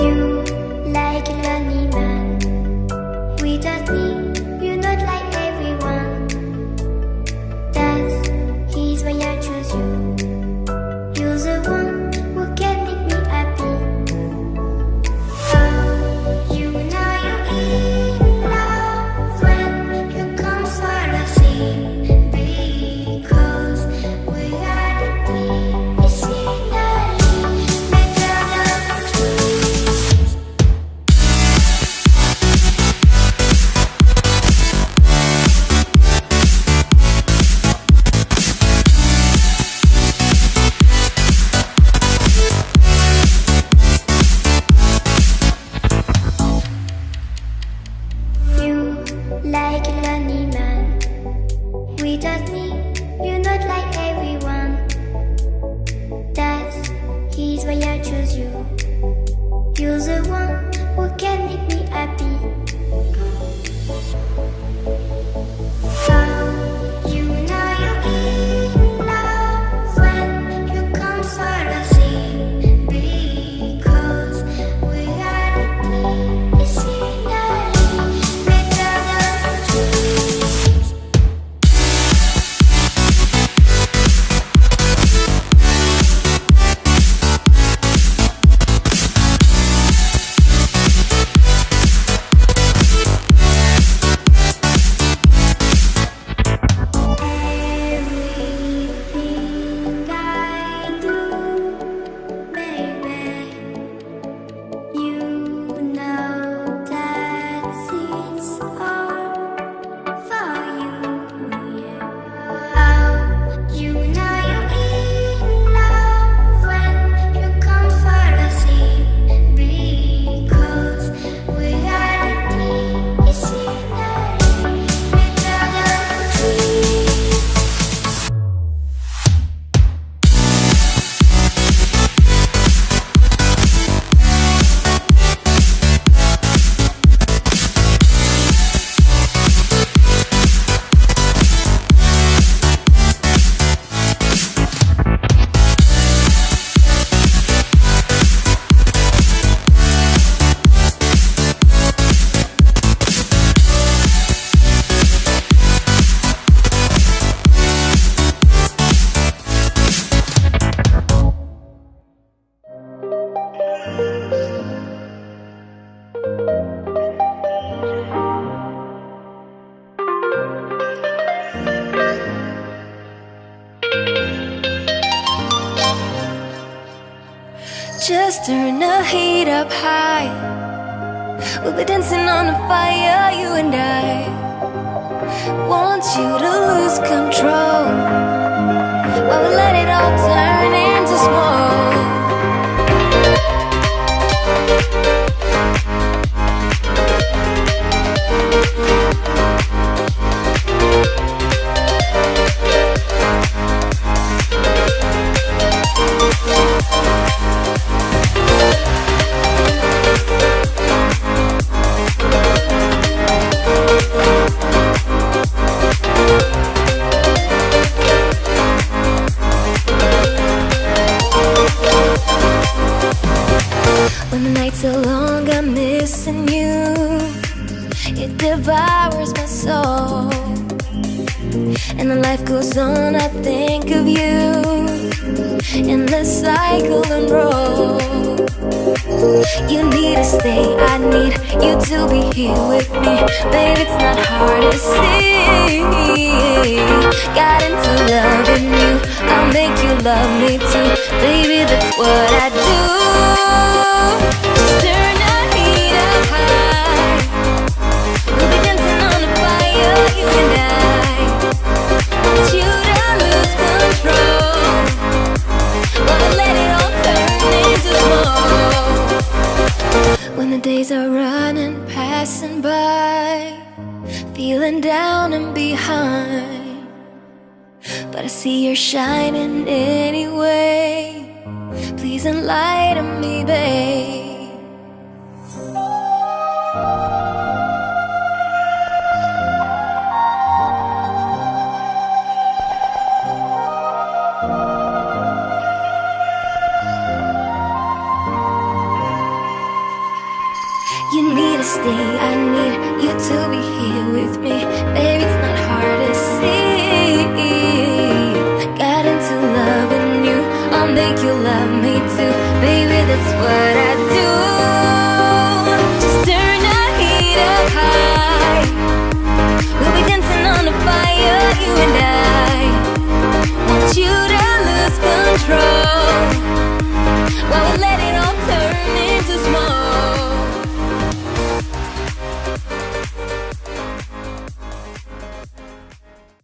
You like a lonely man. Without me, you're not like everyone. That's he's why I choose you. You're the one who can make me happy. Oh, you know you're in love when you come for the sea. Because we are the medicinally better than trees. You like a lonely man. Without me, you're not like everyone. That's he's why I choose you. You're the one who can make me happy. Oh, you know you're in love when you come for the sea. Because we are the medicinally better than trees. Everything I do, baby, you know that it's all for you, yeah. Oh, you know you're in love when you come for the sea. Because we are the medicinally better than trees. Just turn the heat up high. We'll be dancing on the fire, you and I. Want you to lose control while we let it all turn into smoke. When the nights are long, I'm missing you. It devours my soul. And the life goes on, I think of you. Endless cycle and roll. You need to stay, I need you to be here with me. Babe, it's not hard to see. Got into loving you, I'll make you love me too. Baby, that's what I do. Turn the heat up high. We'll be dancing on the fire, you and I. Want you to lose control while we let it all turn into smoke. When the days are running, passing by, feeling down and behind, but I see you're shining anyway. Please enlighten me, babe. stay. I need you to be here with me. Baby, it's not hard to see. Got into loving you, I'll make you love me too. Baby, that's what